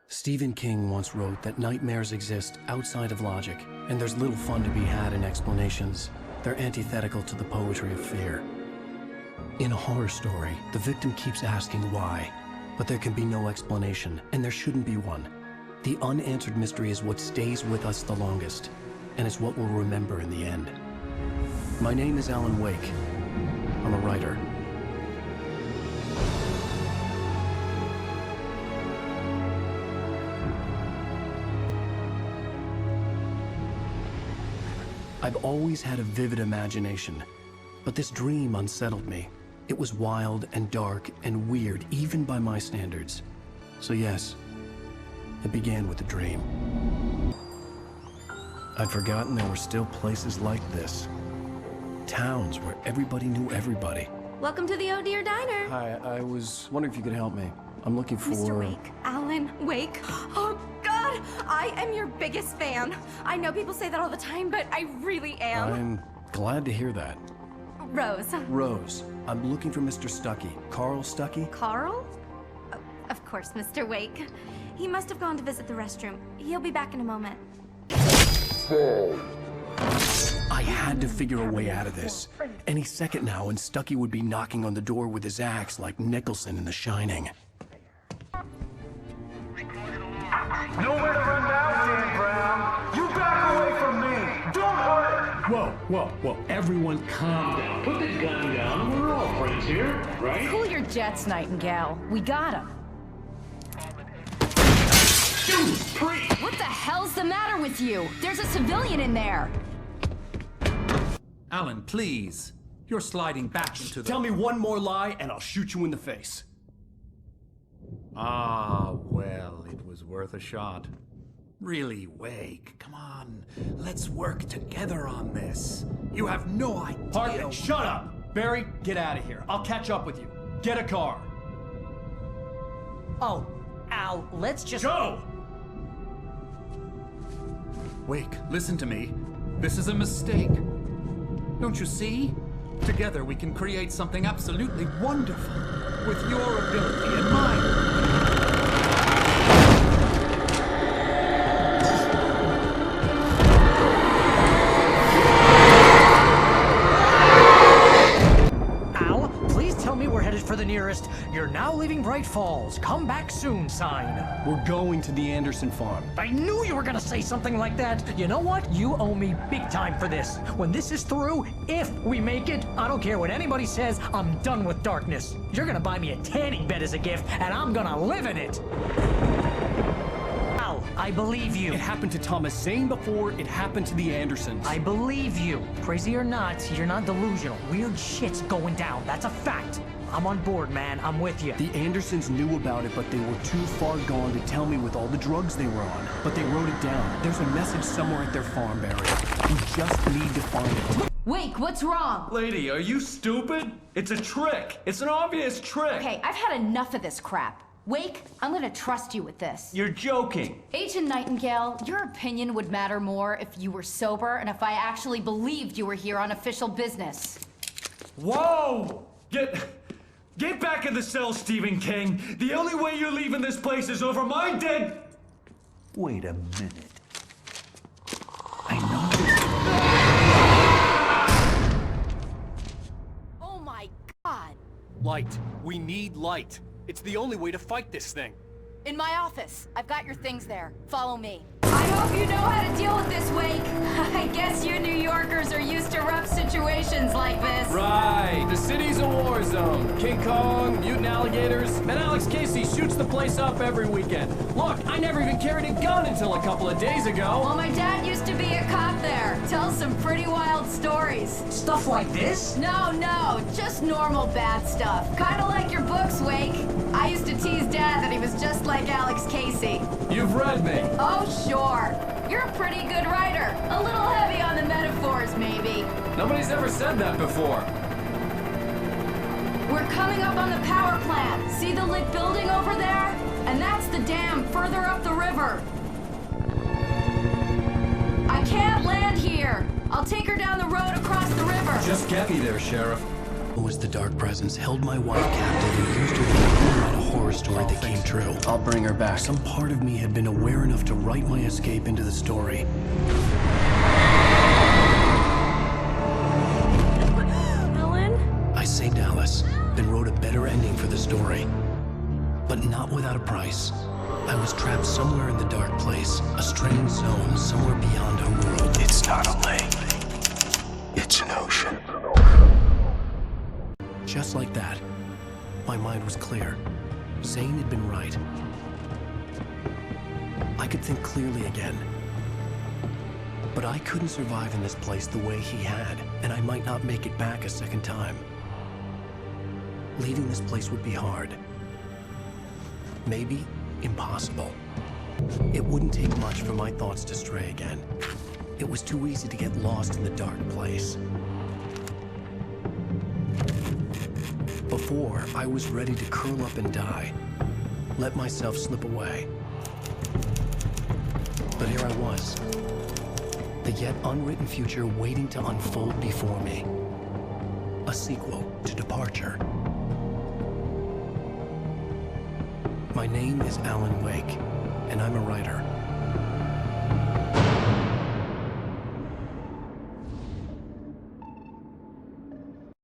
Stephen King once wrote that nightmares exist outside of logic, and there's little fun to be had in explanations. They're antithetical to the poetry of fear. In a horror story, the victim keeps asking why, but there can be no explanation, and there shouldn't be one. The unanswered mystery is what stays with us the longest, and it's what we'll remember in the end. My name is Alan Wake. I'm a writer. I've always had a vivid imagination, but this dream unsettled me. It was wild and dark and weird, even by my standards. So yes, it began with a dream. I'd forgotten there were still places like this. Towns where everybody knew everybody. Welcome to the Oh Dear Diner. Hi, I was wondering if you could help me. I'm looking for... Mr. Wake. Alan Wake. Oh, God! I am your biggest fan. I know people say that all the time, but I really am. I'm glad to hear that. Rose. Rose, I'm looking for Mr. Stuckey. Carl Stuckey? Carl? Oh, of course, Mr. Wake. He must have gone to visit the restroom. He'll be back in a moment. I had to figure a way out of this. Any second now, and Stuckey would be knocking on the door with his axe like Nicholson in The Shining. Nowhere to run now, Dan Brown. You back away from me. Don't hurt. Whoa. Everyone calm down. Put the gun down. We're all friends here, right? Cool your jets, Nightingale. We got him. Dude, priest! What the hell's the matter with you? There's a civilian in there. Alan, please. You're sliding back into the... Tell me one more lie, and I'll shoot you in the face. Ah, well, it was worth a shot. Really, Wake, come on. Let's work together on this. You have no idea... Hartman, shut up! Barry, get out of here. I'll catch up with you. Get a car. Oh, Al, let's just... Go! Wake, listen to me. This is a mistake. Don't you see? Together we can create something absolutely wonderful. With your ability and mine. Al, please tell me we're headed for the nearest "You're now leaving Bright Falls. Come back soon" sign. We're going to the Anderson farm. I knew you were gonna say something like that. You know what? You owe me big time for this. When this is through, if we make it, I don't care what anybody says, I'm done with darkness. You're gonna buy me a tanning bed as a gift, and I'm gonna live in it. Al, I believe you. It happened to Thomas Zane before it happened to the Andersons. I believe you. Crazy or not, you're not delusional. Weird shit's going down. That's a fact. I'm on board, man. I'm with you. The Andersons knew about it, but they were too far gone to tell me with all the drugs they were on. But they wrote it down. There's a message somewhere at their farm, Barry. We just need to find it. Wake, what's wrong? Lady, are you stupid? It's a trick. It's an obvious trick. Okay, I've had enough of this crap. Wake, I'm gonna trust you with this. You're joking. Agent Nightingale, your opinion would matter more if you were sober and if I actually believed you were here on official business. Whoa! Get back in the cell, Stephen King. The only way you're leaving this place is over my dead... Wait a minute. I know. Oh my God. Light. We need light. It's the only way to fight this thing. In my office. I've got your things there. Follow me. I hope you know how to deal with this, Wake. I guess you New Yorkers are used to rough situations like this. Right. The city's a war zone. King Kong, mutant alligators, and Alex Casey shoots the place up every weekend. Look, I never even carried a gun until a couple of days ago. Well, my dad used to be a cop there. Tells some pretty wild stories. Stuff like this? No, just normal bad stuff. Kinda like your books, Wake. I used to tease Dad that he was just like Alex Casey. You've read me. Oh, sure. You're a pretty good writer. A little heavy on the metaphors, maybe. Nobody's ever said that before. We're coming up on the power plant. See the lit building over there? And that's the dam further up the river. I can't land here. I'll take her down the road across the river. Just get me there, Sheriff. Who was the dark presence, held my wife captive and used her to horror story that came true. I'll bring her back. Some part of me had been aware enough to write my escape into the story. Ellen? I saved Alice, then wrote a better ending for the story. But not without a price. I was trapped somewhere in the dark place, a strange zone somewhere beyond her world. It's not a lake. It's an ocean. Just like that, my mind was clear. Zane had been right. I could think clearly again. But I couldn't survive in this place the way he had, and I might not make it back a second time. Leaving this place would be hard. Maybe impossible. It wouldn't take much for my thoughts to stray again. It was too easy to get lost in the dark place. Before, I was ready to curl up and die. Let myself slip away. But here I was. The yet unwritten future waiting to unfold before me. A sequel to Departure. My name is Alan Wake, and I'm a writer.